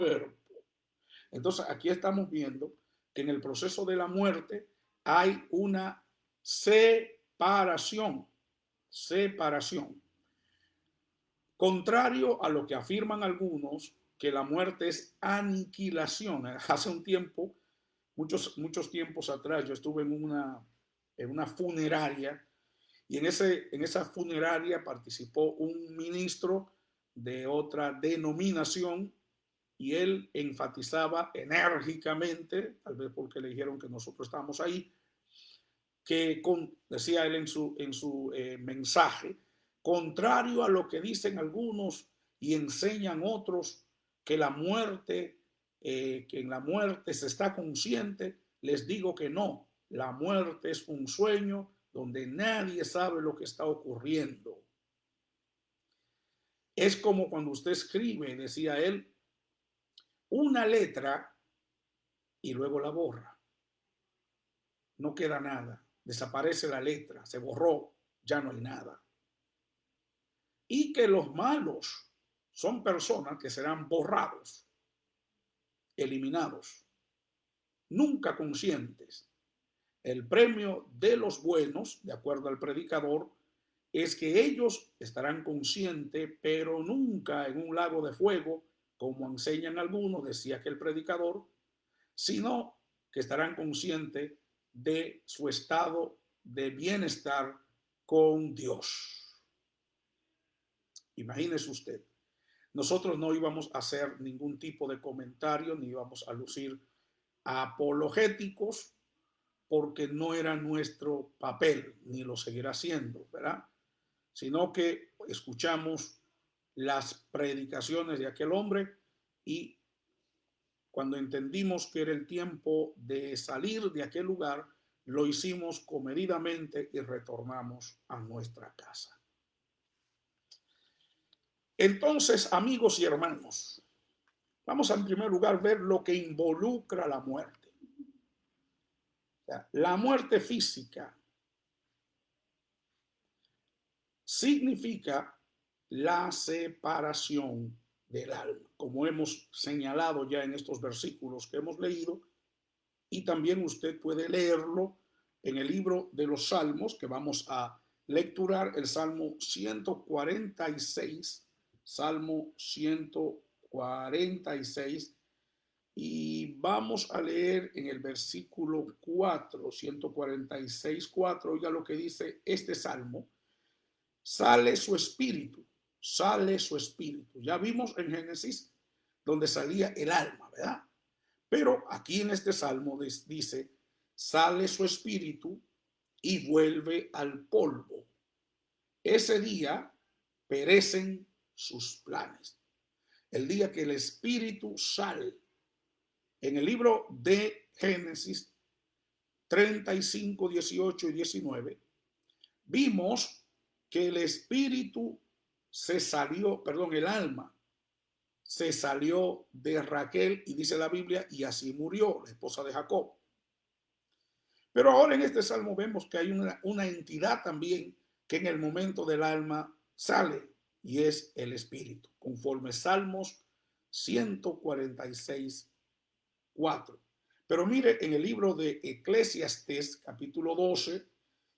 cuerpo. Entonces aquí estamos viendo que en el proceso de la muerte hay una separación, separación. Contrario a lo que afirman algunos, que la muerte es aniquilación. Hace un tiempo, muchos tiempos atrás, yo estuve en una funeraria y en esa funeraria participó un ministro de otra denominación y él enfatizaba enérgicamente, tal vez porque le dijeron que nosotros estábamos ahí, decía él en su mensaje, contrario a lo que dicen algunos y enseñan otros, que la muerte, que en la muerte se está consciente, les digo que no, la muerte es un sueño donde nadie sabe lo que está ocurriendo. Es como cuando usted escribe, decía él, una letra y luego la borra. No queda nada, desaparece la letra, se borró, ya no hay nada. Y que los malos son personas que serán borrados, eliminados, nunca conscientes. El premio de los buenos, de acuerdo al predicador, es que ellos estarán conscientes, pero nunca en un lago de fuego, como enseñan algunos, decía aquel predicador, sino que estarán conscientes de su estado de bienestar con Dios. Imagínese usted, nosotros no íbamos a hacer ningún tipo de comentario, ni íbamos a lucir apologéticos, porque no era nuestro papel, ni lo seguirá siendo, ¿verdad? Sino que escuchamos las predicaciones de aquel hombre y cuando entendimos que era el tiempo de salir de aquel lugar, lo hicimos comedidamente y retornamos a nuestra casa. Entonces, amigos y hermanos, vamos a en primer lugar ver lo que involucra la muerte. O sea, la muerte física significa la separación del alma, como hemos señalado ya en estos versículos que hemos leído, y también usted puede leerlo en el libro de los Salmos, que vamos a lecturar el Salmo 146, Salmo 146, y vamos a leer en el versículo 4, 146, 4, oiga lo que dice este Salmo: sale su espíritu, sale su espíritu. Ya vimos en Génesis donde salía el alma, ¿verdad? Pero aquí en este salmo dice, sale su espíritu y vuelve al polvo. Ese día perecen sus planes. El día que el espíritu sale. En el libro de Génesis 35, 18 y 19, vimos que el espíritu se salió, perdón, el alma se salió de Raquel y dice la Biblia, y así murió, la esposa de Jacob. Pero ahora en este salmo vemos que hay una entidad también que en el momento del alma sale y es el espíritu, conforme Salmos 146, 4. Pero mire en el libro de Eclesiastés, capítulo 12,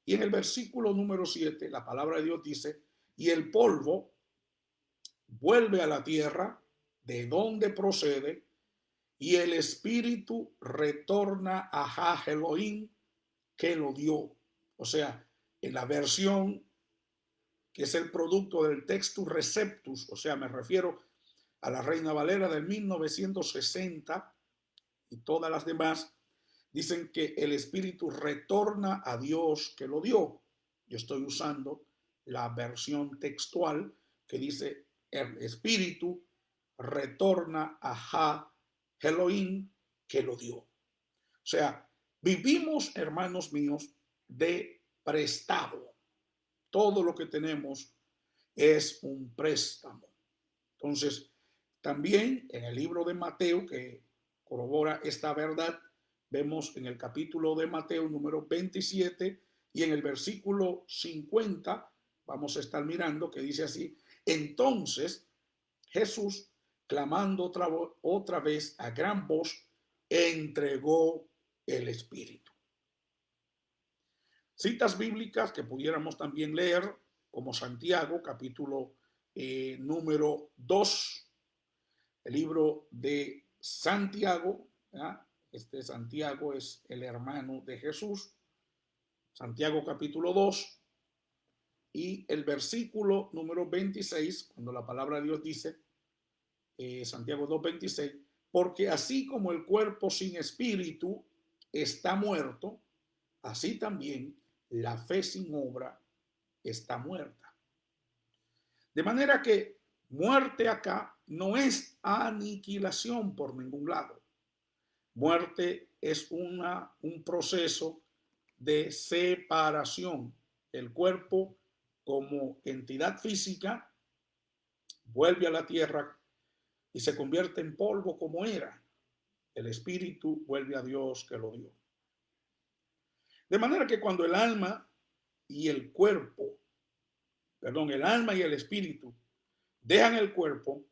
y en el versículo número 7, la palabra de Dios dice, y el polvo vuelve a la tierra de donde procede, y el espíritu retorna a Ja Elohim que lo dio. O sea, en la versión que es el producto del Textus Receptus, o sea, me refiero a la Reina Valera del 1960 y todas las demás, dicen que el espíritu retorna a Dios que lo dio. Yo estoy usando la versión textual que dice el espíritu retorna a Ja Elohim que lo dio. O sea, vivimos, hermanos míos, de prestado. Todo lo que tenemos es un préstamo. Entonces, también en el libro de Mateo, que corrobora esta verdad, vemos en el capítulo de Mateo número 27 y en el versículo 50, vamos a estar mirando que dice así, entonces Jesús clamando otra vez a gran voz, entregó el Espíritu. Citas bíblicas que pudiéramos también leer, como Santiago, capítulo número 2, el libro de Santiago. Este Santiago es el hermano de Jesús. Santiago capítulo 2 y el versículo número 26, cuando la palabra de Dios dice, Santiago 2:26, porque así como el cuerpo sin espíritu está muerto, así también la fe sin obra está muerta. De manera que muerte acá no es aniquilación por ningún lado. Muerte es un proceso de separación. El cuerpo como entidad física vuelve a la tierra y se convierte en polvo como era. El espíritu vuelve a Dios que lo dio. De manera que cuando el alma y el cuerpo, el alma y el espíritu dejan el cuerpo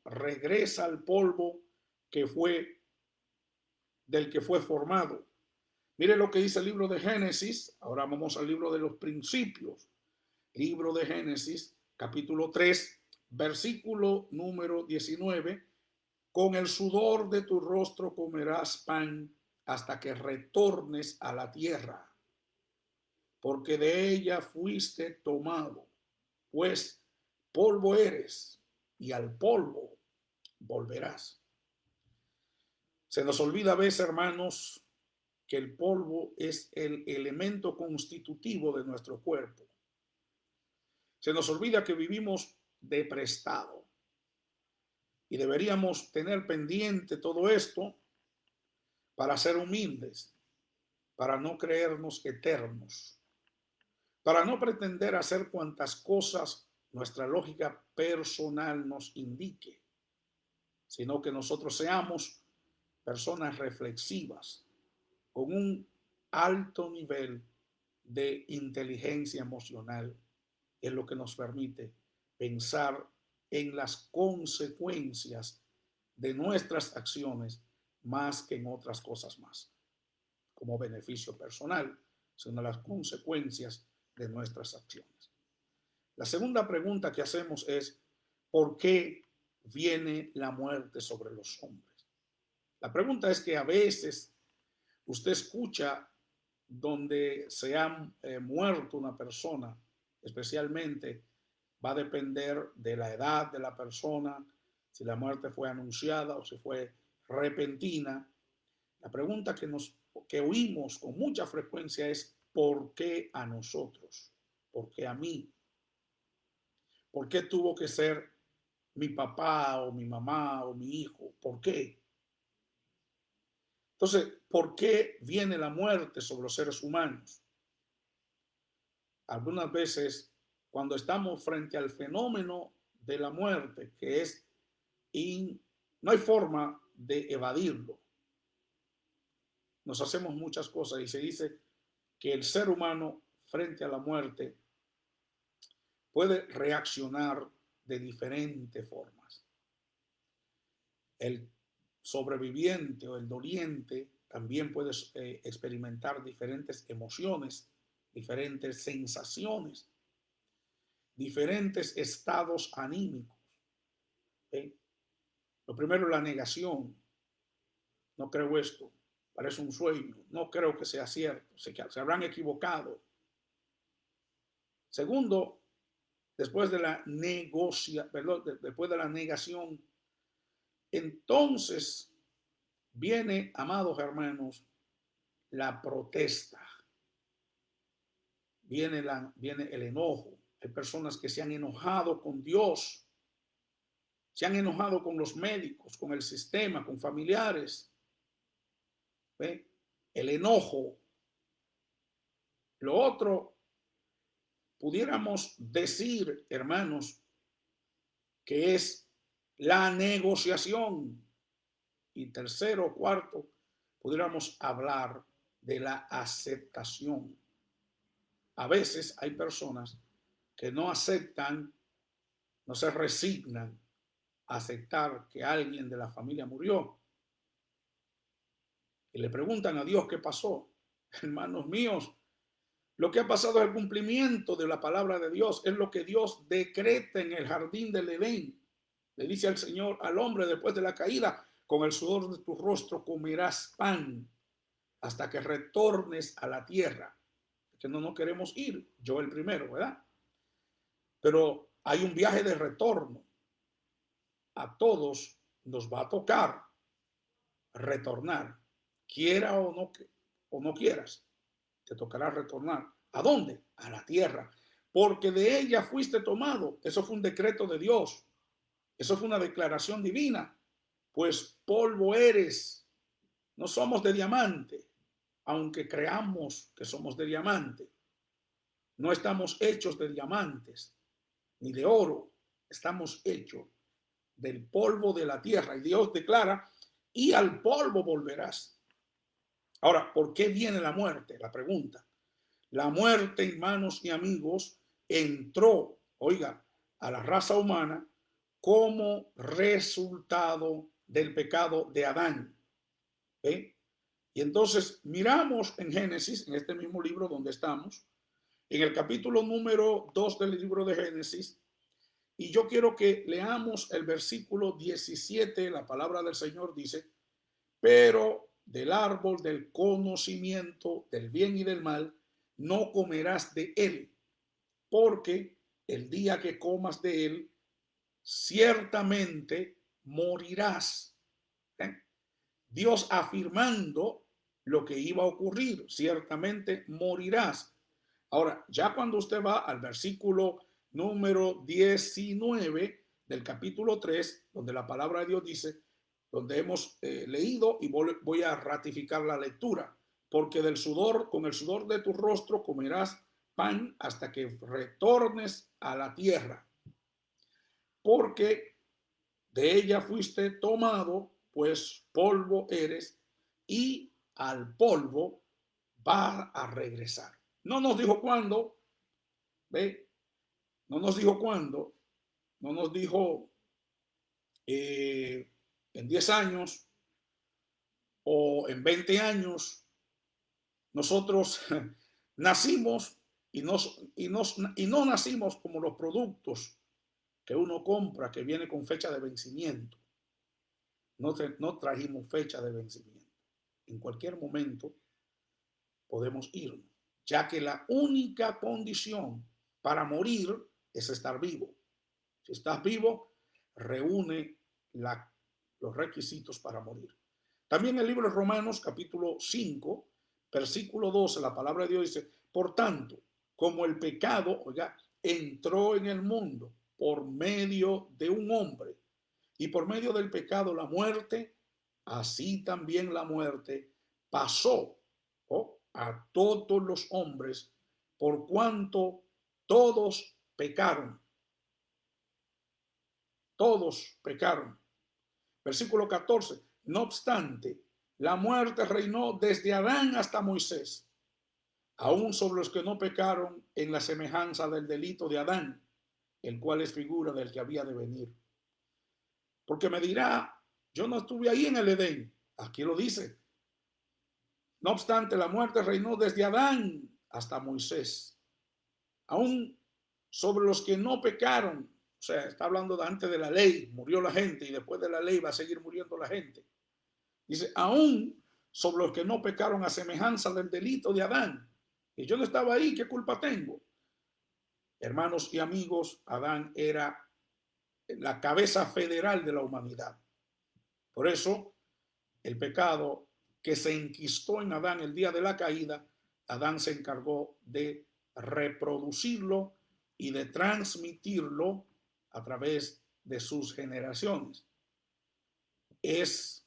regresa al polvo que fue del que fue formado. Mire lo que dice el libro de Génesis. Ahora vamos al libro de los principios. Libro de Génesis, capítulo 3, versículo número 19. Con el sudor de tu rostro comerás pan hasta que retornes a la tierra, porque de ella fuiste tomado, pues polvo eres y al polvo volverás. Se nos olvida a veces, hermanos, que el polvo es el elemento constitutivo de nuestro cuerpo. Se nos olvida que vivimos de prestado y deberíamos tener pendiente todo esto para ser humildes, para no creernos eternos, para no pretender hacer cuantas cosas nuestra lógica personal nos indique, sino que nosotros seamos personas reflexivas, con un alto nivel de inteligencia emocional, es lo que nos permite pensar en las consecuencias de nuestras acciones más que en otras cosas más, como beneficio personal, sino las consecuencias de nuestras acciones. La segunda pregunta que hacemos es, ¿por qué viene la muerte sobre los hombres? La pregunta es que a veces usted escucha donde se ha muerto una persona, especialmente va a depender de la edad de la persona, si la muerte fue anunciada o si fue repentina. La pregunta que oímos con mucha frecuencia es ¿por qué a nosotros? ¿Por qué a mí? ¿Por qué tuvo que ser mi papá o mi mamá o mi hijo? ¿Por qué? Entonces, ¿por qué viene la muerte sobre los seres humanos? Algunas veces, cuando estamos frente al fenómeno de la muerte, que es no hay forma de evadirlo. Nos hacemos muchas cosas y se dice que el ser humano frente a la muerte puede reaccionar de diferentes formas. El sobreviviente o el doliente también puede experimentar diferentes emociones, diferentes sensaciones, diferentes estados anímicos. Lo primero es la negación. No creo esto, parece un sueño, no creo que sea cierto, se habrán equivocado. Segundo, después de la después de la negación, entonces viene, amados hermanos, la protesta. Viene el enojo. Hay personas que se han enojado con Dios, se han enojado con los médicos, con el sistema, con familiares. ¿Ve? El enojo. Lo otro, pudiéramos decir, hermanos, que es la negociación. Y tercero, cuarto, pudiéramos hablar de la aceptación. A veces hay personas que no aceptan, no se resignan aceptar que alguien de la familia murió y le preguntan a Dios qué pasó. Hermanos míos, lo que ha pasado es el cumplimiento de la palabra de Dios, es lo que Dios decreta en el jardín del Edén. Le dice al Señor, al hombre después de la caída, con el sudor de tu rostro comerás pan hasta que retornes a la tierra. Que no nos queremos ir, yo el primero, ¿verdad? Pero hay un viaje de retorno. A todos nos va a tocar retornar, quiera o no quieras, te tocará retornar. ¿A dónde? A la tierra, porque de ella fuiste tomado. Eso fue un decreto de Dios, eso fue una declaración divina, pues polvo eres. No somos de diamante, aunque creamos que somos de diamante. No estamos hechos de diamantes ni de oro, estamos hechos del polvo de la tierra. Y Dios declara, y al polvo volverás. Ahora, ¿por qué viene la muerte? La pregunta. La muerte, hermanos y amigos, entró, oiga, a la raza humana como resultado del pecado de Adán. ¿Eh? Y entonces miramos en Génesis, en este mismo libro donde estamos, en el capítulo número 2 del libro de Génesis, y yo quiero que leamos el versículo 17. La palabra del Señor dice, pero del árbol del conocimiento del bien y del mal no comerás de él, porque el día que comas de él, ciertamente morirás. ¿Eh? Dios afirmando lo que iba a ocurrir, ciertamente morirás. Ahora, ya cuando usted va al versículo número 19 del capítulo 3, donde la palabra de Dios dice, donde hemos leído, y voy a ratificar la lectura, porque del sudor, con el sudor de tu rostro comerás pan hasta que retornes a la tierra, porque de ella fuiste tomado, pues polvo eres, y al polvo va a regresar. No nos dijo cuándo, ¿ve? No nos dijo cuándo, no nos dijo en 10 años o en 20 años. Nosotros nacimos y no nacimos como los productos que uno compra que viene con fecha de vencimiento. No trajimos fecha de vencimiento. En cualquier momento podemos irnos, ya que la única condición para morir es estar vivo. Si estás vivo, reúne los requisitos para morir. También el libro de Romanos, capítulo 5, versículo 12, la palabra de Dios dice, por tanto, como el pecado, oiga, entró en el mundo por medio de un hombre, y por medio del pecado la muerte, así también la muerte pasó a todos los hombres, por cuanto todos pecaron. Todos pecaron. Versículo 14. No obstante, la muerte reinó desde Adán hasta Moisés, aún sobre los que no pecaron en la semejanza del delito de Adán, el cual es figura del que había de venir. Porque me dirá, yo no estuve ahí en el Edén. Aquí lo dice. No obstante, la muerte reinó desde Adán hasta Moisés, aún sobre los que no pecaron. O sea, está hablando de antes de la ley, murió la gente y después de la ley va a seguir muriendo la gente. Dice, aún sobre los que no pecaron a semejanza del delito de Adán. Y yo no estaba ahí, ¿qué culpa tengo? Hermanos y amigos, Adán era la cabeza federal de la humanidad. Por eso, el pecado que se enquistó en Adán el día de la caída, Adán se encargó de reproducirlo y de transmitirlo a través de sus generaciones. Es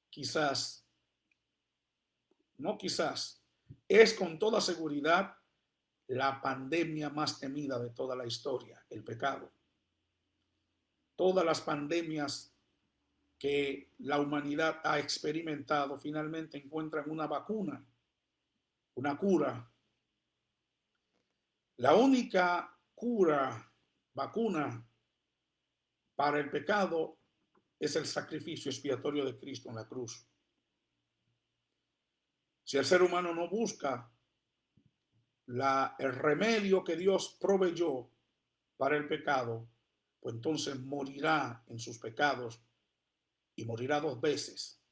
quizás, no quizás, es con toda seguridad la pandemia más temida de toda la historia, el pecado. Todas las pandemias que la humanidad ha experimentado finalmente encuentran una vacuna, una cura. La única cura, vacuna para el pecado es el sacrificio expiatorio de Cristo en la cruz. Si el ser humano no busca el remedio que Dios proveyó para el pecado, pues entonces morirá en sus pecados y morirá dos veces.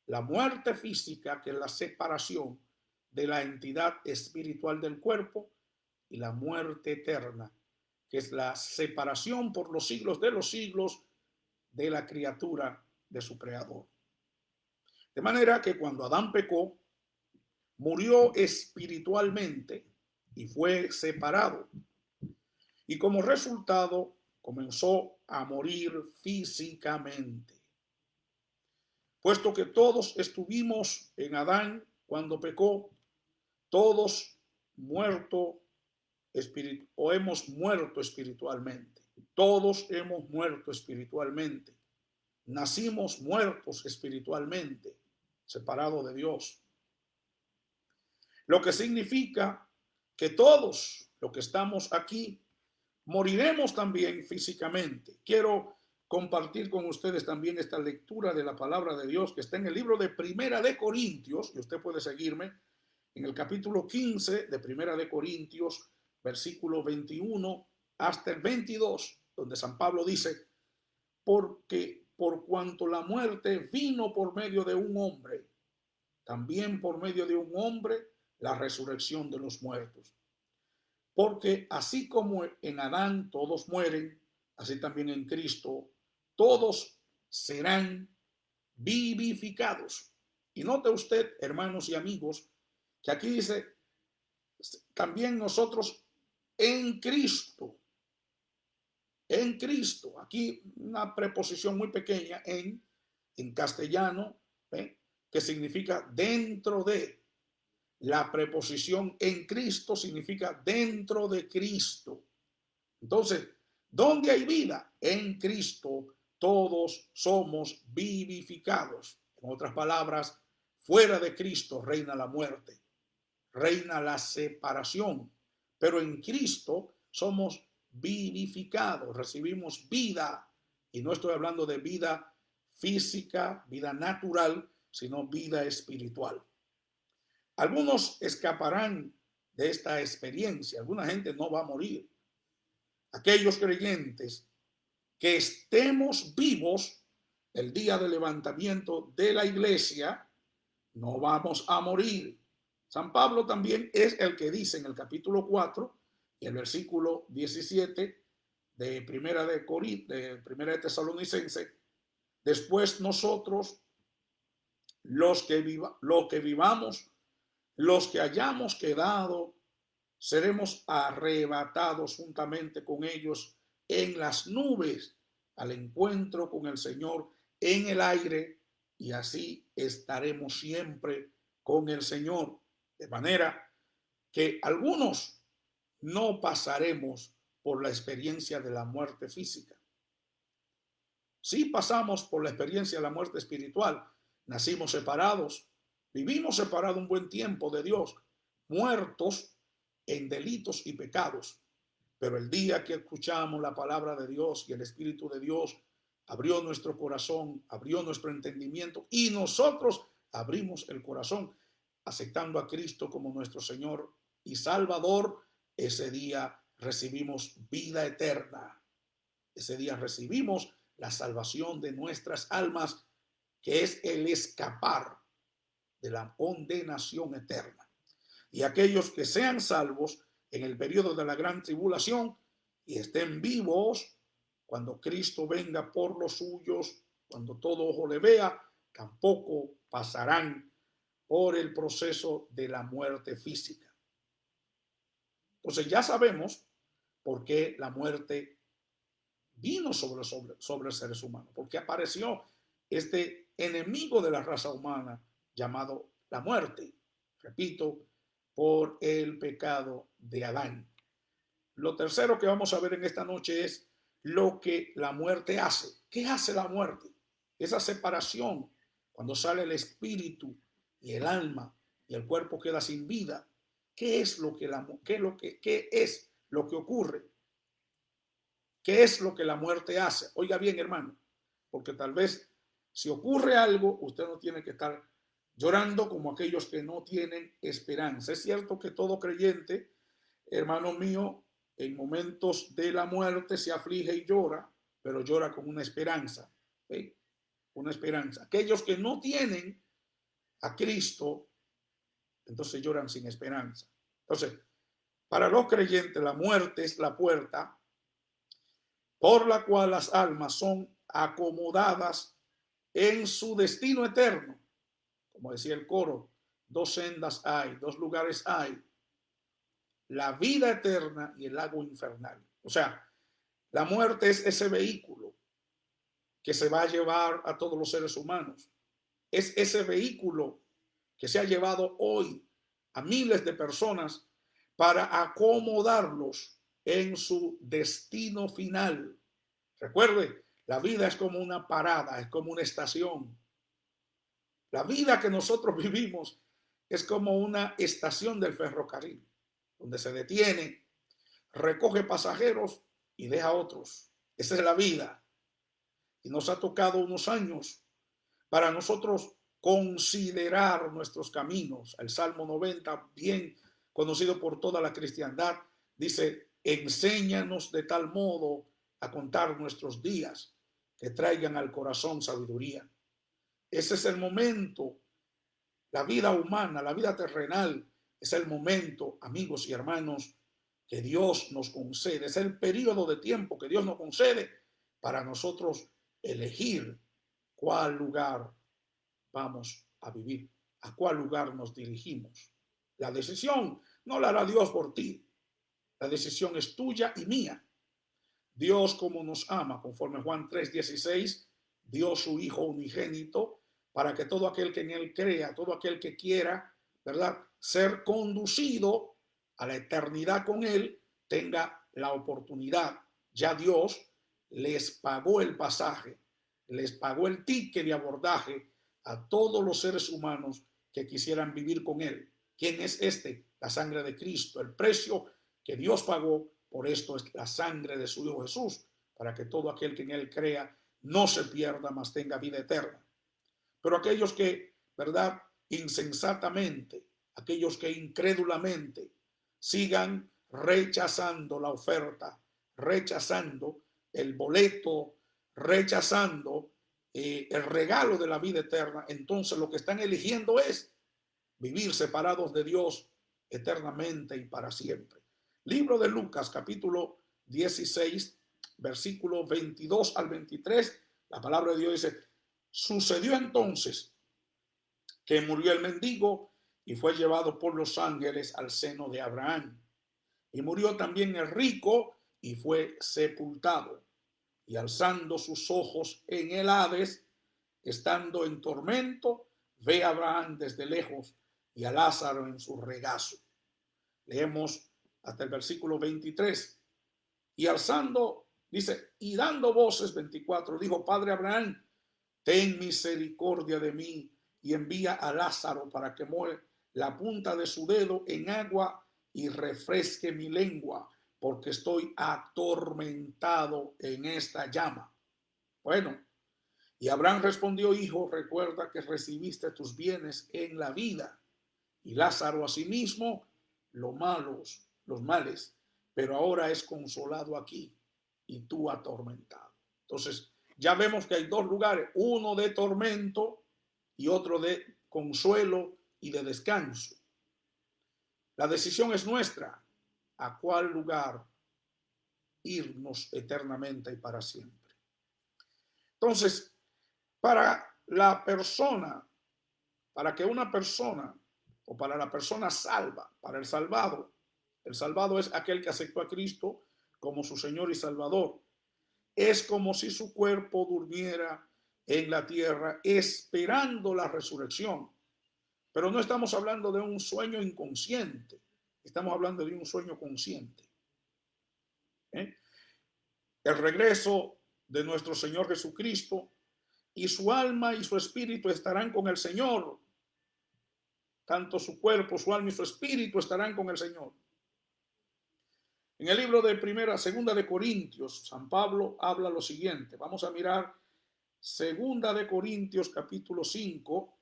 La muerte física, que es la separación de la entidad espiritual del cuerpo, y la muerte eterna, que es la separación por los siglos de los siglos de la criatura de su creador. De manera que cuando Adán pecó, murió espiritualmente y fue separado. Y como resultado comenzó a morir físicamente. Puesto que todos estuvimos en Adán cuando pecó, todos muertos o hemos muerto espiritualmente. Todos hemos muerto espiritualmente. Nacimos muertos espiritualmente, separados de Dios. Lo que significa que todos los que estamos aquí moriremos también físicamente. Quiero compartir con ustedes también esta lectura de la palabra de Dios que está en el libro de Primera de Corintios, y usted puede seguirme en el capítulo 15 de Primera de Corintios, versículo 21 hasta el 22, donde San Pablo dice: porque por cuanto la muerte vino por medio de un hombre, también por medio de un hombre la resurrección de los muertos. Porque así como en Adán todos mueren, así también en Cristo todos serán vivificados. Y note usted, hermanos y amigos, que aquí dice también nosotros en Cristo. En Cristo. Aquí una preposición muy pequeña en castellano, que significa dentro de. La preposición en Cristo significa dentro de Cristo. Entonces, ¿dónde hay vida? En Cristo todos somos vivificados. En otras palabras, fuera de Cristo reina la muerte, reina la separación, pero en Cristo somos vivificados, recibimos vida, y no estoy hablando de vida física, vida natural, sino vida espiritual. Algunos escaparán de esta experiencia, alguna gente no va a morir. Aquellos creyentes que estemos vivos el día del levantamiento de la iglesia, no vamos a morir. San Pablo también es el que dice en el capítulo 4 y el versículo 17 de Primera de Tesalonicense: después nosotros, los que vivamos, los que hayamos quedado, seremos arrebatados juntamente con ellos en las nubes al encuentro con el Señor en el aire, y así estaremos siempre con el Señor. De manera que algunos no pasaremos por la experiencia de la muerte física. Sí pasamos por la experiencia de la muerte espiritual. Nacimos separados, vivimos separados un buen tiempo de Dios, muertos en delitos y pecados. Pero el día que escuchamos la palabra de Dios y el Espíritu de Dios abrió nuestro corazón, abrió nuestro entendimiento, y nosotros abrimos el corazón aceptando a Cristo como nuestro Señor y Salvador, ese día recibimos vida eterna. Ese día recibimos la salvación de nuestras almas, que es el escapar de la condenación eterna. Y aquellos que sean salvos en el periodo de la gran tribulación y estén vivos cuando Cristo venga por los suyos, cuando todo ojo le vea, tampoco pasarán por el proceso de la muerte física. Entonces ya sabemos por qué la muerte vino sobre seres humanos, porque apareció este enemigo de la raza humana llamado la muerte. Repito, por el pecado de Adán. Lo tercero que vamos a ver en esta noche es lo que la muerte hace. ¿Qué hace la muerte? Esa separación, cuando sale el espíritu y el alma y el cuerpo queda sin vida. ¿Qué es lo que ocurre? ¿Qué es lo que la muerte hace? Oiga bien, hermano, porque tal vez si ocurre algo, usted no tiene que estar llorando como aquellos que no tienen esperanza. Es cierto que todo creyente, hermano mío, en momentos de la muerte se aflige y llora, pero llora con una esperanza, ¿sí? Una esperanza. Aquellos que no tienen a Cristo, entonces lloran sin esperanza. Entonces, para los creyentes, la muerte es la puerta por la cual las almas son acomodadas en su destino eterno. Como decía el coro, dos sendas hay, dos lugares hay, la vida eterna y el lago infernal. O sea, la muerte es ese vehículo que se va a llevar a todos los seres humanos. Es ese vehículo que se ha llevado hoy a miles de personas para acomodarlos en su destino final. Recuerde, la vida es como una parada, es como una estación. La vida que nosotros vivimos es como una estación del ferrocarril, donde se detiene, recoge pasajeros y deja otros. Esa es la vida. Y nos ha tocado unos años para nosotros considerar nuestros caminos. El Salmo 90, bien conocido por toda la cristiandad, dice, enséñanos de tal modo a contar nuestros días que traigan al corazón sabiduría. Ese es el momento, la vida humana, la vida terrenal, es el momento, amigos y hermanos, que Dios nos concede. Es el periodo de tiempo que Dios nos concede para nosotros elegir cuál lugar vamos a vivir, a cuál lugar nos dirigimos. La decisión no la hará Dios por ti. La decisión es tuya y mía. Dios, como nos ama, conforme Juan 3:16, dio su Hijo unigénito para que todo aquel que en él crea, todo aquel que quiera, ¿verdad?, ser conducido a la eternidad con él, tenga la oportunidad. Ya Dios les pagó el pasaje, les pagó el ticket de abordaje a todos los seres humanos que quisieran vivir con él. ¿Quién es este? La sangre de Cristo, el precio que Dios pagó. Por esto es la sangre de su Hijo Jesús, para que todo aquel que en él crea no se pierda, mas tenga vida eterna. Pero aquellos que, ¿verdad?, insensatamente, aquellos que incrédulamente sigan rechazando la oferta, rechazando el boleto, rechazando el regalo de la vida eterna, entonces lo que están eligiendo es vivir separados de Dios eternamente y para siempre. Libro de Lucas, capítulo 16, versículo 22 al 23, la palabra de Dios dice, sucedió entonces que murió el mendigo y fue llevado por los ángeles al seno de Abraham. Y murió también el rico y fue sepultado. Y alzando sus ojos en el Hades, estando en tormento, ve a Abraham desde lejos y a Lázaro en su regazo. Leemos hasta el versículo 23. Y alzando, dice, y dando voces, 24, dijo, Padre Abraham, ten misericordia de mí y envía a Lázaro para que moje la punta de su dedo en agua y refresque mi lengua, porque estoy atormentado en esta llama. Bueno, y Abraham respondió, hijo, recuerda que recibiste tus bienes en la vida, y Lázaro asimismo los males, pero ahora es consolado aquí y tú atormentado. Entonces, ya vemos que hay dos lugares, uno de tormento y otro de consuelo y de descanso. La decisión es nuestra, a cuál lugar irnos eternamente y para siempre. Entonces, para la persona, para que una persona, o para la persona salva, para el salvado es aquel que aceptó a Cristo como su Señor y Salvador. Es como si su cuerpo durmiera en la tierra esperando la resurrección. Pero no estamos hablando de un sueño inconsciente, estamos hablando de un sueño consciente. El regreso de nuestro Señor Jesucristo, y su alma y su espíritu estarán con el Señor. Tanto su cuerpo, su alma y su espíritu estarán con el Señor. En el libro de segunda de Corintios, San Pablo habla lo siguiente. Vamos a mirar segunda de Corintios capítulo 5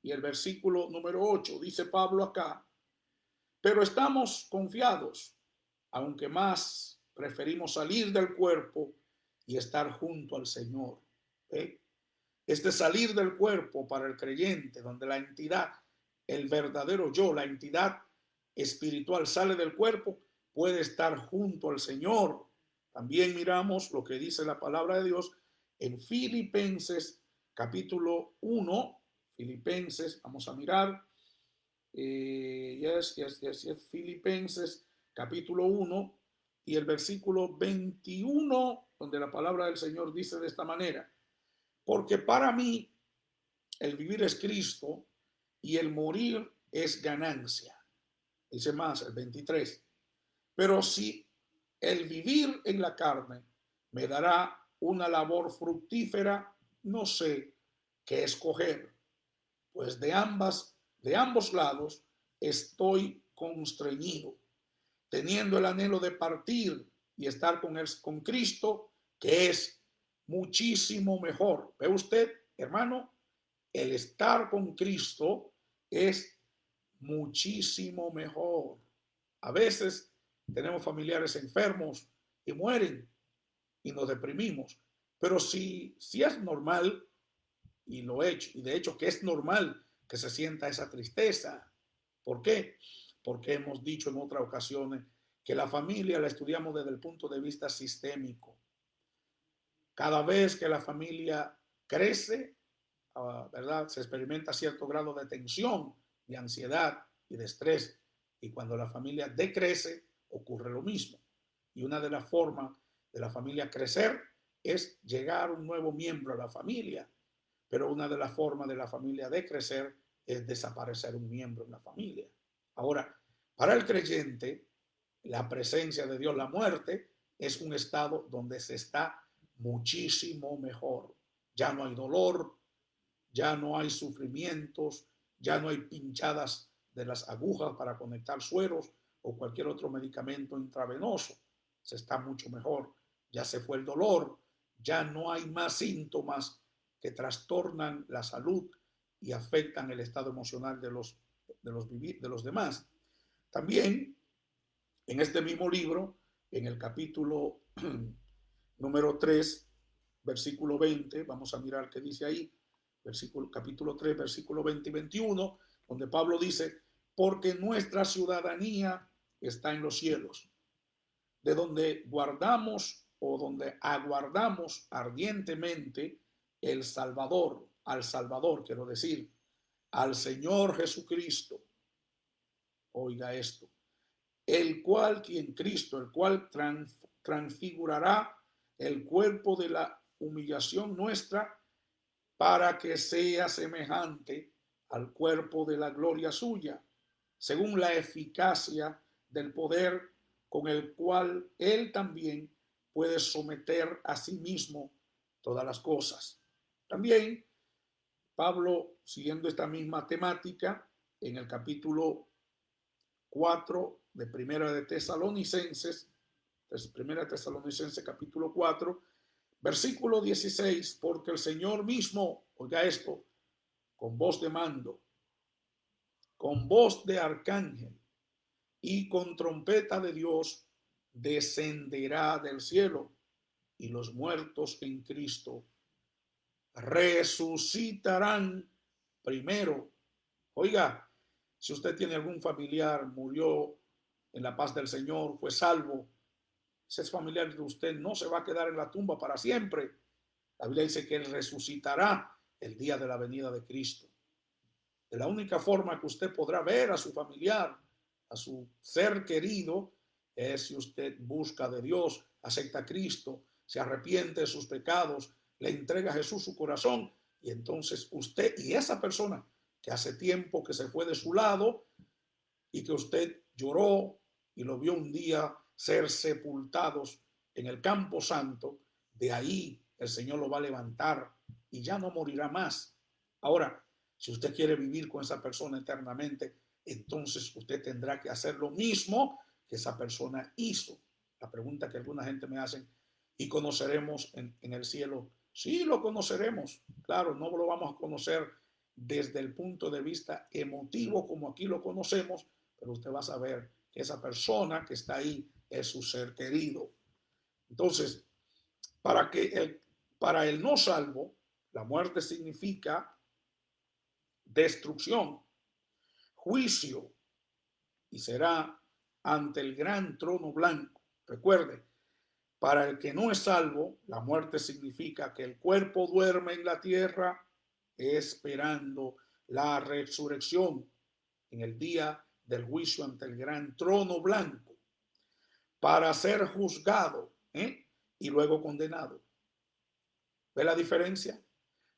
y el versículo número 8. Dice Pablo acá: pero estamos confiados, aunque más preferimos salir del cuerpo y estar junto al Señor. Este salir del cuerpo para el creyente, donde la entidad, el verdadero yo, la entidad espiritual sale del cuerpo, puede estar junto al Señor. También miramos lo que dice la palabra de Dios en Filipenses capítulo 1. Filipenses, vamos a mirar. Filipenses capítulo 1 y el versículo 21, donde la palabra del Señor dice de esta manera: porque para mí el vivir es Cristo y el morir es ganancia. Dice más el 23: pero si el vivir en la carne me dará una labor fructífera, no sé qué escoger, pues de ambos lados estoy constreñido, teniendo el anhelo de partir y estar con Cristo, que es muchísimo mejor. ¿Ve usted, hermano? El estar con Cristo es muchísimo mejor. A veces tenemos familiares enfermos y mueren y nos deprimimos, pero si es normal, y lo he hecho, y de hecho que es normal que se sienta esa tristeza. ¿Por qué? Porque hemos dicho en otras ocasiones que la familia la estudiamos desde el punto de vista sistémico. Cada vez que la familia crece, ¿verdad?, se experimenta cierto grado de tensión, de ansiedad y de estrés. Y cuando la familia decrece, ocurre lo mismo. Y una de las formas de la familia crecer es llegar un nuevo miembro a la familia. Pero una de las formas de la familia de crecer es desaparecer un miembro en la familia. Ahora, para el creyente, la presencia de Dios, la muerte, es un estado donde se está muchísimo mejor. Ya no hay dolor, ya no hay sufrimientos, ya no hay pinchadas de las agujas para conectar sueros o cualquier otro medicamento intravenoso. Se está mucho mejor. Ya se fue el dolor, ya no hay más síntomas que trastornan la salud y afectan el estado emocional de los demás. También en este mismo libro, en el capítulo número 3, versículo 20, vamos a mirar qué dice ahí, capítulo 3, versículo 20 y 21, donde Pablo dice: porque nuestra ciudadanía está en los cielos, de donde guardamos o donde aguardamos ardientemente el Salvador, al Salvador, quiero decir, al Señor Jesucristo. Oiga esto: el cual transfigurará el cuerpo de la humillación nuestra para que sea semejante al cuerpo de la gloria suya, según la eficacia del poder con el cual él también puede someter a sí mismo todas las cosas. También Pablo, siguiendo esta misma temática, en el capítulo 4 de Primera de Tesalonicenses, capítulo 4, versículo 16: porque el Señor mismo, oiga esto, con voz de mando, con voz de arcángel y con trompeta de Dios, descenderá del cielo, y los muertos en Cristo resucitarán primero. Oiga, si usted tiene algún familiar, murió en la paz del Señor, fue salvo, ese familiar de usted no se va a quedar en la tumba para siempre. La Biblia dice que él resucitará el día de la venida de Cristo. De la única forma que usted podrá ver a su familiar, a su ser querido, es si usted busca de Dios, acepta a Cristo, se arrepiente de sus pecados, le entrega a Jesús su corazón, y entonces usted y esa persona que hace tiempo que se fue de su lado y que usted lloró y lo vio un día ser sepultados en el campo santo, de ahí el Señor lo va a levantar y ya no morirá más. Ahora, si usted quiere vivir con esa persona eternamente, entonces usted tendrá que hacer lo mismo que esa persona hizo. La pregunta que alguna gente me hace, ¿y conoceremos en el cielo? Sí, lo conoceremos. Claro, no lo vamos a conocer desde el punto de vista emotivo como aquí lo conocemos, pero usted va a saber que esa persona que está ahí es su ser querido. Entonces, para el no salvo, la muerte significa destrucción, juicio, y será ante el gran trono blanco. Recuerde, para el que no es salvo, la muerte significa que el cuerpo duerme en la tierra esperando la resurrección en el día del juicio ante el gran trono blanco para ser juzgado y luego condenado. ¿Ve la diferencia?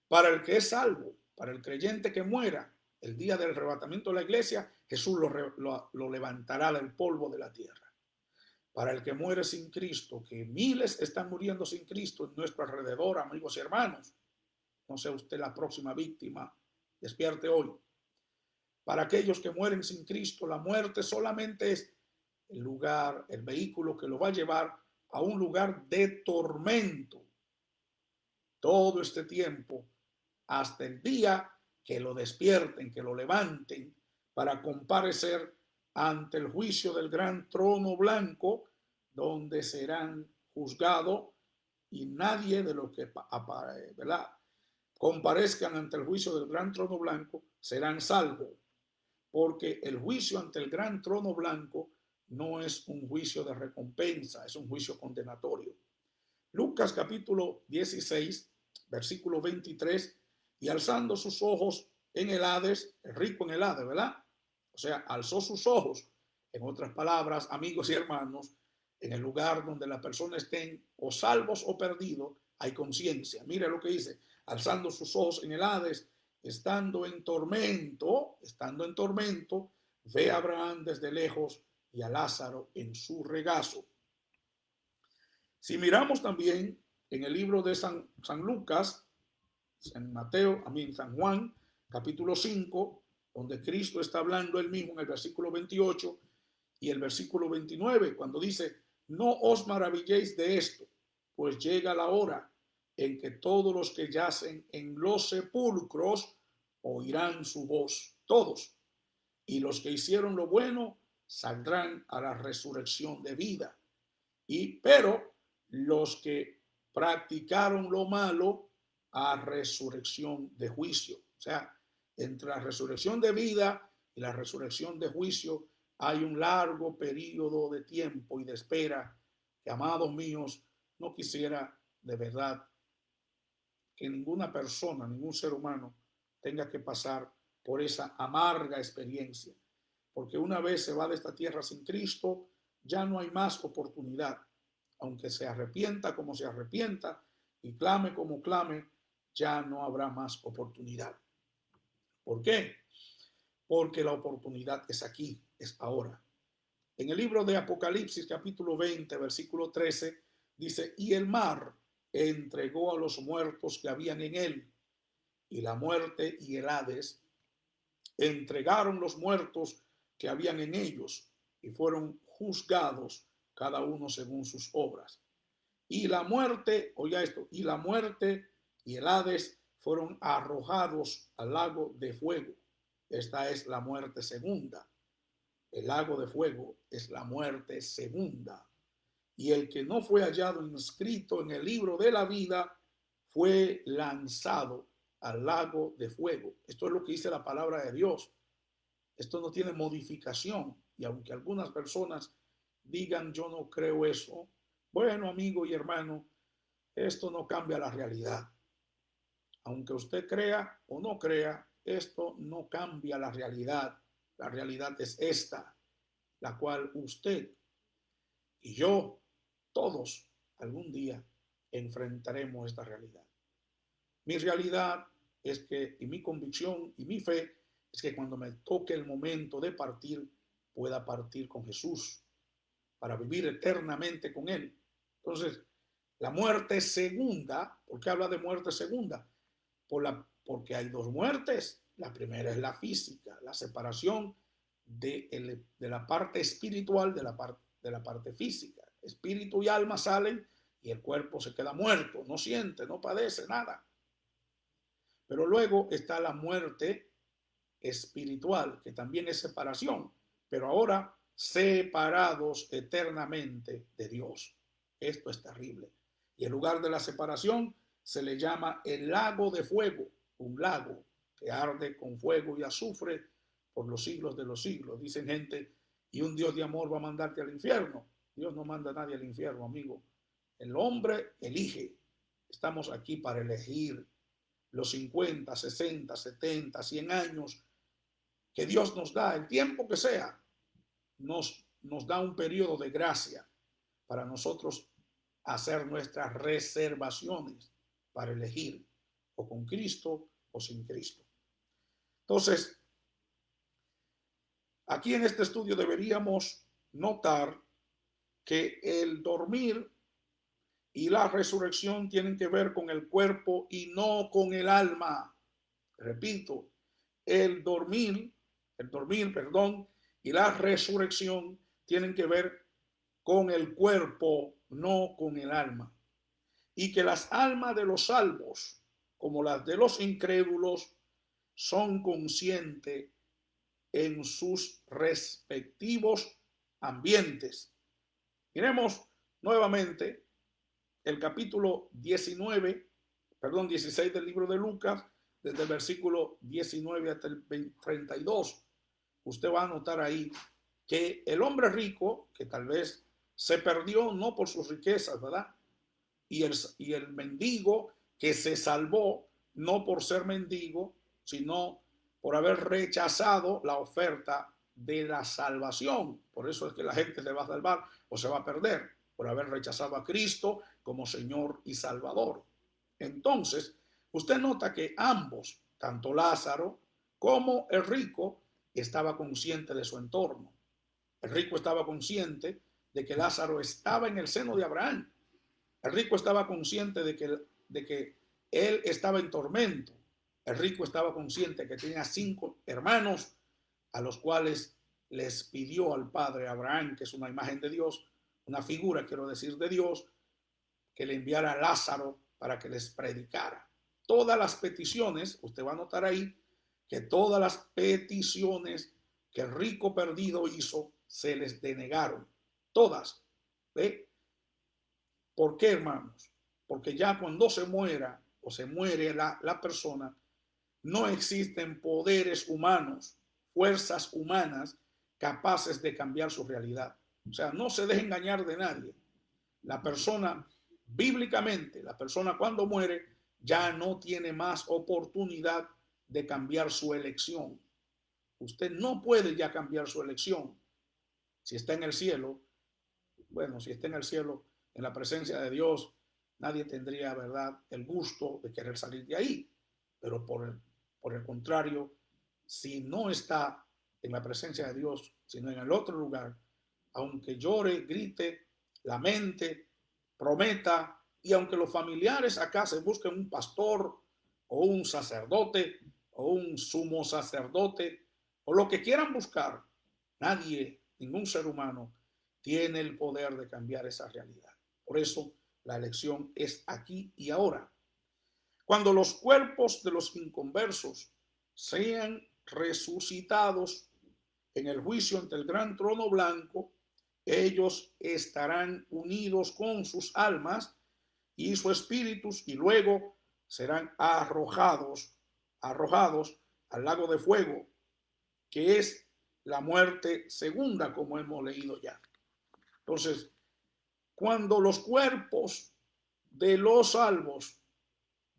Para el que es salvo, para el creyente que muera, el día del arrebatamiento de la iglesia, Jesús lo levantará del polvo de la tierra. Para el que muere sin Cristo, que miles están muriendo sin Cristo en nuestro alrededor, amigos y hermanos, no sea usted la próxima víctima, despierte hoy. Para aquellos que mueren sin Cristo, la muerte solamente es el lugar, el vehículo que lo va a llevar a un lugar de tormento todo este tiempo hasta el día que lo despierten, que lo levanten para comparecer ante el juicio del gran trono blanco, donde serán juzgados y nadie de los que comparezcan ante el juicio del gran trono blanco serán salvos, porque el juicio ante el gran trono blanco no es un juicio de recompensa, es un juicio condenatorio. Lucas capítulo 16, versículo 23, y alzando sus ojos en el Hades, el rico en el Hades, ¿verdad? O sea, alzó sus ojos, en otras palabras, amigos y hermanos, en el lugar donde la persona estén o salvos o perdidos, hay conciencia. Mire lo que dice, alzando sus ojos en el Hades, estando en tormento, ve a Abraham desde lejos y a Lázaro en su regazo. Si miramos también en el libro de San Lucas, San Mateo, San Juan, capítulo 5, donde Cristo está hablando él mismo en el versículo 28 y el versículo 29, cuando dice, no os maravilléis de esto, pues llega la hora en que todos los que yacen en los sepulcros oirán su voz, todos, y los que hicieron lo bueno saldrán a la resurrección de vida. Pero los que practicaron lo malo a resurrección de juicio. O sea, entre la resurrección de vida y la resurrección de juicio hay un largo periodo de tiempo y de espera que, amados míos, no quisiera de verdad que ninguna persona, ningún ser humano tenga que pasar por esa amarga experiencia. Porque una vez se va de esta tierra sin Cristo, ya no hay más oportunidad. Aunque se arrepienta como se arrepienta y clame como clame, ya no habrá más oportunidad. ¿Por qué? Porque la oportunidad es aquí, es ahora. En el libro de Apocalipsis, capítulo 20, versículo 13, dice, y el mar entregó a los muertos que habían en él, y la muerte y el Hades entregaron los muertos que habían en ellos, y fueron juzgados cada uno según sus obras. Y la muerte, oiga esto, y la muerte y el Hades fueron arrojados al lago de fuego. Esta es la muerte segunda. El lago de fuego es la muerte segunda. Y el que no fue hallado inscrito en el libro de la vida fue lanzado al lago de fuego. Esto es lo que dice la palabra de Dios. Esto no tiene modificación. Y aunque algunas personas digan yo no creo eso, bueno, amigo y hermano, esto no cambia la realidad. Aunque usted crea o no crea, esto no cambia la realidad. La realidad es esta, la cual usted y yo, todos, algún día enfrentaremos esta realidad. Mi realidad es que, y mi convicción y mi fe, es que cuando me toque el momento de partir, pueda partir con Jesús para vivir eternamente con Él. Entonces, la muerte segunda, ¿por qué habla de muerte segunda? Porque hay dos muertes. La primera es la física, la separación de la parte espiritual de la parte física. Espíritu y alma salen y el cuerpo se queda muerto, no siente, no padece nada. Pero luego está la muerte espiritual, que también es separación, pero ahora separados eternamente de Dios. Esto es terrible. Y el lugar de la separación se le llama el lago de fuego, un lago que arde con fuego y azufre por los siglos de los siglos. Dicen gente, y un Dios de amor va a mandarte al infierno. Dios no manda a nadie al infierno, amigo. El hombre elige. Estamos aquí para elegir los 50, 60, 70, 100 años que Dios nos da, el tiempo que sea, nos da un periodo de gracia para nosotros hacer nuestras reservaciones para elegir o con Cristo o sin Cristo. Entonces, aquí en este estudio deberíamos notar que el dormir y la resurrección tienen que ver con el cuerpo y no con el alma. Repito, el dormir, perdón, y la resurrección tienen que ver con el cuerpo, no con el alma. Y que las almas de los salvos, como las de los incrédulos, son conscientes en sus respectivos ambientes. Miremos nuevamente el capítulo 16 del libro de Lucas, desde el versículo 19 hasta el 32. Usted va a notar ahí que el hombre rico, que tal vez se perdió no por sus riquezas, ¿verdad? Y el mendigo que se salvó no por ser mendigo, sino por haber rechazado la oferta de la salvación. Por eso es que la gente se va a salvar o se va a perder, por haber rechazado a Cristo como Señor y Salvador. Entonces, usted nota que ambos, tanto Lázaro como el rico, estaba consciente de su entorno. El rico estaba consciente de que Lázaro estaba en el seno de Abraham. El rico estaba consciente de que él estaba en tormento. El rico estaba consciente que tenía 5 hermanos a los cuales les pidió al padre Abraham, que es una imagen de Dios, una figura, quiero decir, de Dios, que le enviara a Lázaro para que les predicara. Todas las peticiones, usted va a notar ahí, que todas las peticiones que el rico perdido hizo, se les denegaron. Todas. ¿Ve? ¿Por qué, hermanos? Porque ya cuando se muera o se muere la persona, no existen poderes humanos, fuerzas humanas capaces de cambiar su realidad. O sea, no se deje engañar de nadie. La persona, bíblicamente, la persona cuando muere ya no tiene más oportunidad de cambiar su elección. Usted no puede ya cambiar su elección. Si está en el cielo, bueno, si está en el cielo, en la presencia de Dios, nadie tendría, ¿verdad?, el gusto de querer salir de ahí. Pero por el contrario, si no está en la presencia de Dios, sino en el otro lugar, aunque llore, grite, lamente, prometa, y aunque los familiares acá se busquen un pastor o un sacerdote o un sumo sacerdote o lo que quieran buscar, nadie, ningún ser humano tiene el poder de cambiar esa realidad. Por eso la elección es aquí y ahora. Cuando los cuerpos de los inconversos sean resucitados en el juicio ante el gran trono blanco, ellos estarán unidos con sus almas y sus espíritus y luego serán arrojados al lago de fuego, que es la muerte segunda, como hemos leído ya. Entonces, cuando los cuerpos de los salvos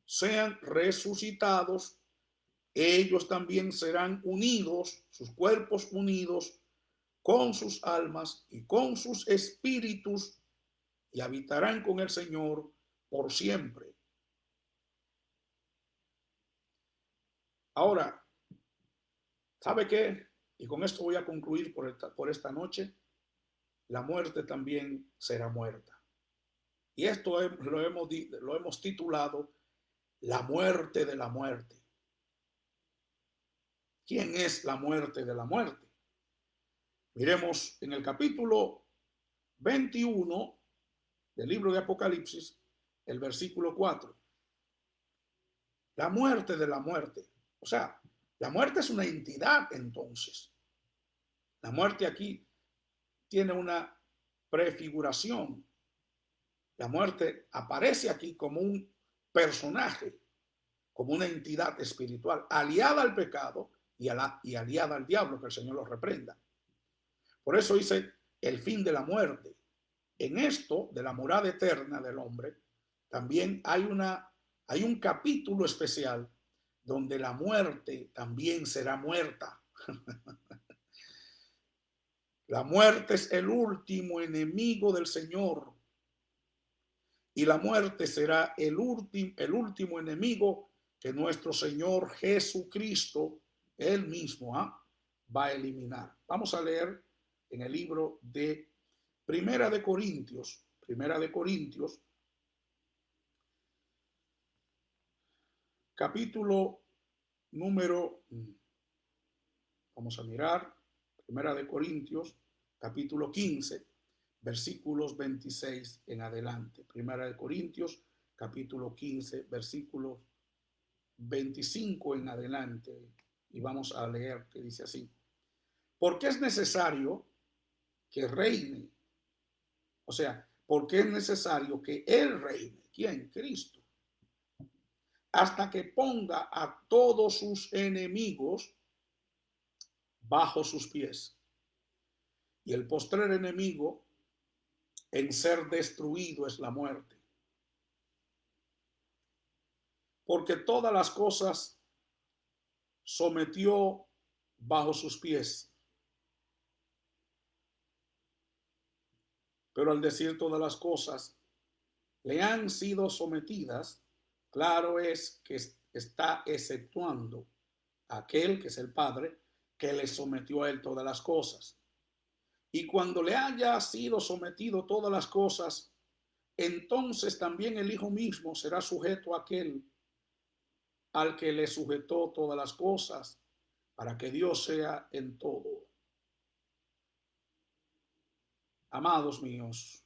sean resucitados, ellos también serán unidos, sus cuerpos unidos con sus almas y con sus espíritus, y habitarán con el Señor por siempre. Ahora, ¿sabe qué? Y con esto voy a concluir por esta noche. La muerte también será muerta. Y esto lo hemos titulado La muerte de la muerte. ¿Quién es la muerte de la muerte? Miremos en el capítulo 21 del libro de Apocalipsis, el versículo 4. La muerte de la muerte. O sea, la muerte es una entidad entonces. La muerte aquí tiene una prefiguración. La muerte aparece aquí como un personaje, como una entidad espiritual, aliada al pecado y aliada al diablo, que el Señor los reprenda. Por eso dice el fin de la muerte. En esto de la morada eterna del hombre, también hay un capítulo especial donde la muerte también será muerta. La muerte es el último enemigo del Señor. Y la muerte será el último enemigo que nuestro Señor Jesucristo, él mismo, va a eliminar. Vamos a leer en el libro de Primera de Corintios, capítulo número, vamos a mirar, Primera de Corintios, capítulo 15, versículos 26 en adelante. Primera de Corintios, capítulo 15, versículos 25 en adelante. Y vamos a leer que dice así. Porque es necesario que reine. O sea, porque es necesario que Él reine. ¿Quién? Cristo. Hasta que ponga a todos sus enemigos bajo sus pies. Y el postrer enemigo en ser destruido es la muerte. Porque todas las cosas sometió bajo sus pies. Pero al decir todas las cosas le han sido sometidas, claro es que está exceptuando a aquel que es el Padre, que le sometió a él todas las cosas. Y cuando le haya sido sometido todas las cosas, entonces también el Hijo mismo será sujeto a aquel al que le sujetó todas las cosas, para que Dios sea en todo. Amados míos,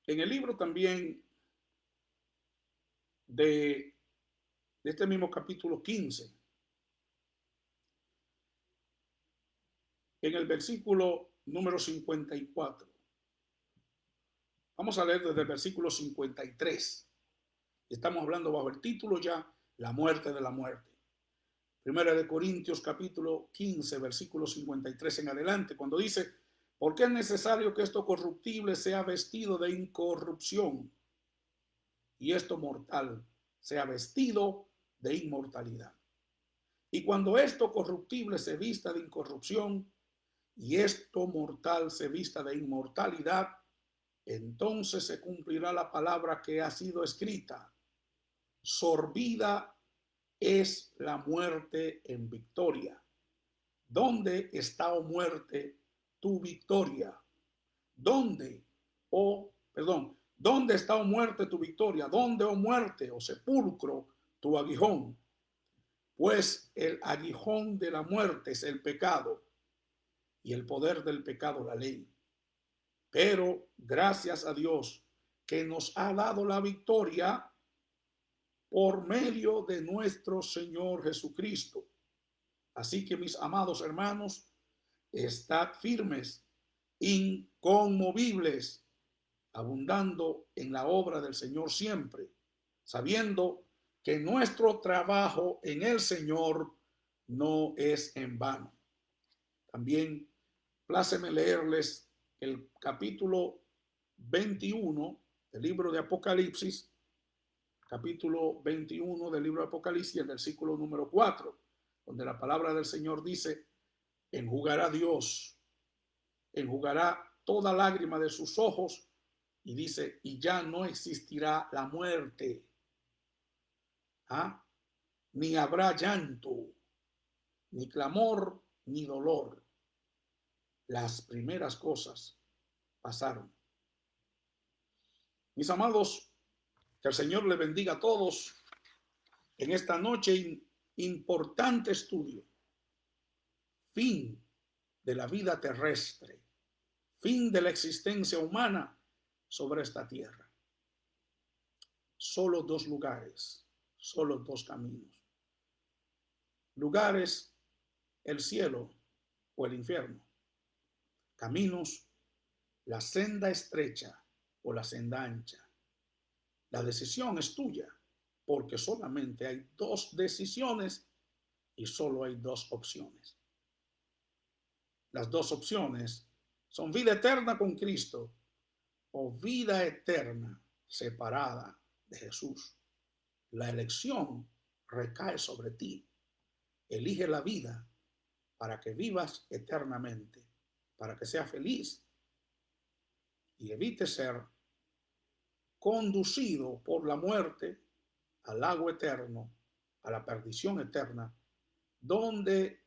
en el libro también de este mismo capítulo 15, en el versículo número 54. Vamos a leer desde el versículo 53. Estamos hablando bajo el título ya, la muerte de la muerte. Primera de Corintios capítulo 15, versículo 53 en adelante, cuando dice, porque es necesario que esto corruptible sea vestido de incorrupción y esto mortal sea vestido de inmortalidad. Y cuando esto corruptible se vista de incorrupción y esto mortal se vista de inmortalidad, entonces se cumplirá la palabra que ha sido escrita. Sorbida es la muerte en victoria. ¿Dónde está, oh muerte, tu victoria? ¿Dónde, ¿Dónde está, oh muerte, tu victoria? ¿Dónde, oh muerte, oh sepulcro, tu aguijón? Pues el aguijón de la muerte es el pecado y el poder del pecado la ley. Pero gracias a Dios que nos ha dado la victoria por medio de nuestro Señor Jesucristo. Así que mis amados hermanos, estad firmes, inconmovibles, abundando en la obra del Señor siempre, sabiendo que nuestro trabajo en el Señor no es en vano. También pláceme leerles el capítulo 21 del libro de Apocalipsis, capítulo 21 del libro de Apocalipsis, el versículo número 4, donde la palabra del Señor dice, enjugará Dios, enjugará toda lágrima de sus ojos, y dice, y ya no existirá la muerte, ni habrá llanto, ni clamor, ni dolor. Las primeras cosas pasaron. Mis amados, que el Señor le bendiga a todos en esta noche importante estudio. fin de la vida terrestre, fin de la existencia humana sobre esta tierra. Solo dos lugares, solo dos caminos. Lugares, el cielo o el infierno. Caminos, la senda estrecha o la senda ancha. La decisión es tuya, porque solamente hay dos decisiones y solo hay dos opciones. Las dos opciones son vida eterna con Cristo o vida eterna separada de Jesús. La elección recae sobre ti. Elige la vida para que vivas eternamente, para que seas feliz y evite ser conducido por la muerte al lago eterno, a la perdición eterna, donde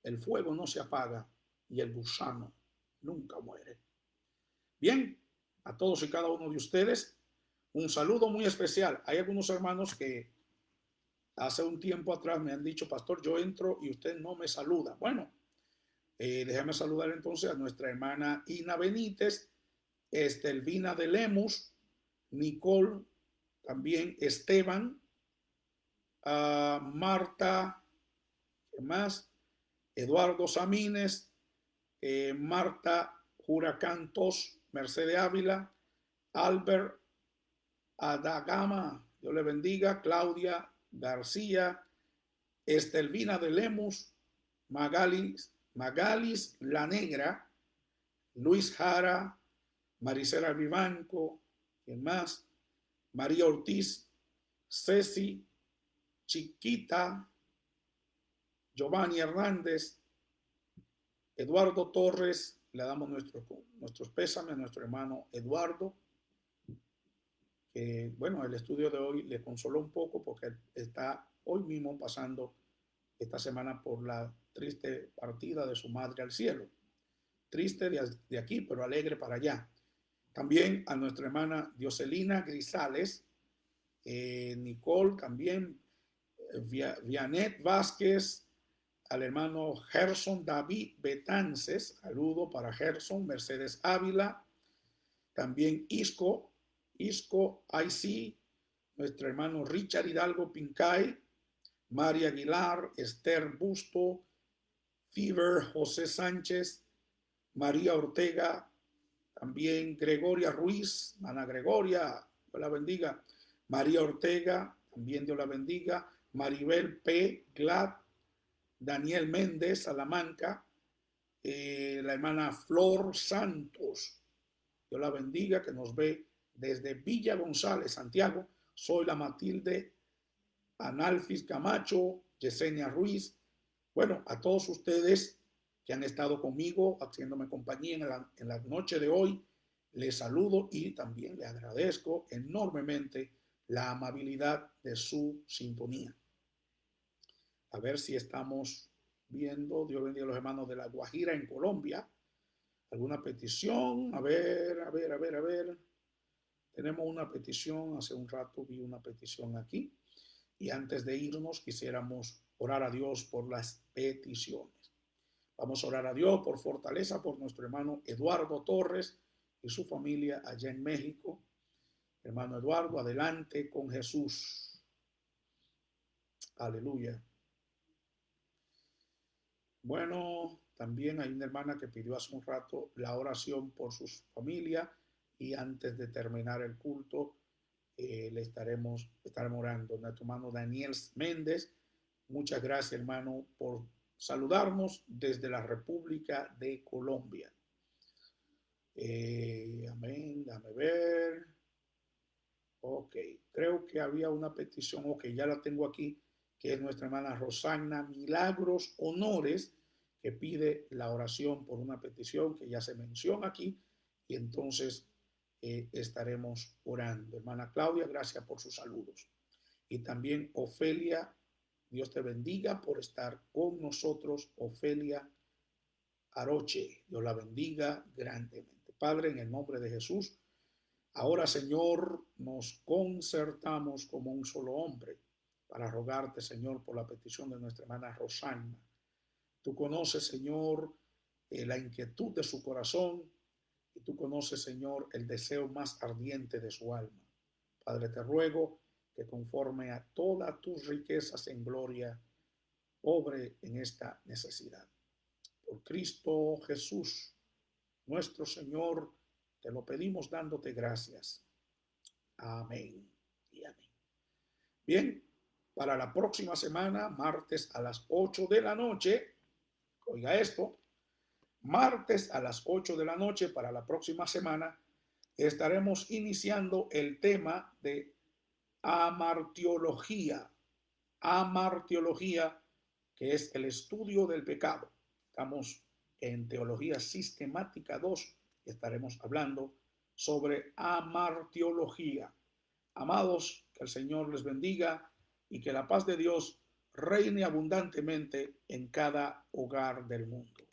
el fuego no se apaga y el gusano nunca muere. Bien, a todos y cada uno de ustedes, un saludo muy especial. Hay algunos hermanos que hace un tiempo atrás me han dicho, pastor, yo entro y usted no me saluda. Bueno, déjame saludar entonces a nuestra hermana Ina Benítez, Estelvina de Lemus, Nicole, también Esteban, Marta, ¿qué más? Eduardo Samínez, Marta Juracantos, Mercedes Ávila, Albert Adagama, Dios le bendiga, Claudia García, Estelvina de Lemus, Magalis La Negra, Luis Jara, Marisela Vivanco, ¿quién más? María Ortiz, Ceci, Chiquita, Giovanni Hernández, Eduardo Torres, le damos nuestros pésames a nuestro hermano Eduardo, que bueno, el estudio de hoy le consoló un poco porque está hoy mismo pasando esta semana por la triste partida de su madre al cielo. Triste de aquí, pero alegre para allá. También a nuestra hermana Dioselina Grisales, Nicole también, Vianet Vázquez, al hermano Gerson David Betances, saludo para Gerson, Mercedes Ávila, también Isco IC, nuestro hermano Richard Hidalgo Pincay, María Aguilar, Esther Busto, Fever José Sánchez, María Ortega, también Gregoria Ruiz, Ana Gregoria, Dios la bendiga, María Ortega, también Dios la bendiga, Maribel P. Glad, Daniel Méndez, Salamanca, la hermana Flor Santos, Dios la bendiga, que nos ve desde Villa González, Santiago. Soy la Matilde, Analfis Camacho, Yesenia Ruiz. Bueno, a todos ustedes que han estado conmigo, haciéndome compañía en la noche de hoy, les saludo y también les agradezco enormemente la amabilidad de su sintonía. A ver si estamos viendo, Dios bendiga a los hermanos de La Guajira en Colombia. ¿Alguna petición? A ver. Tenemos una petición, hace un rato vi una petición aquí. Y antes de irnos, quisiéramos orar a Dios por las peticiones. Vamos a orar a Dios por fortaleza por nuestro hermano Eduardo Torres y su familia allá en México. Hermano Eduardo, adelante con Jesús. Aleluya. Bueno, también hay una hermana que pidió hace un rato la oración por su familia y antes de terminar el culto le estaremos orando. Nuestro hermano Daniel Méndez, muchas gracias hermano por saludarnos desde la República de Colombia. Amén, dame ver. Ok, creo que había una petición, ok, ya la tengo aquí, que es nuestra hermana Rosana Milagros Honores, que pide la oración por una petición que ya se menciona aquí, y entonces estaremos orando. Hermana Claudia, gracias por sus saludos. Y también Ofelia, Dios te bendiga por estar con nosotros, Ofelia Aroche, Dios la bendiga grandemente. Padre, en el nombre de Jesús, ahora, Señor, nos concertamos como un solo hombre para rogarte, Señor, por la petición de nuestra hermana Rosana. Tú conoces, Señor, la inquietud de su corazón y tú conoces, Señor, el deseo más ardiente de su alma. Padre, te ruego que conforme a todas tus riquezas en gloria, obre en esta necesidad. Por Cristo Jesús, nuestro Señor, te lo pedimos dándote gracias. Amén y amén. Bien, para la próxima semana, martes a las 8 de la noche, oiga esto, martes a las 8 de la noche para la próxima semana, estaremos iniciando el tema de amartiología. Amartiología, que es el estudio del pecado. Estamos en Teología Sistemática 2 y estaremos hablando sobre amartiología. Amados, que el Señor les bendiga y que la paz de Dios reine abundantemente en cada hogar del mundo.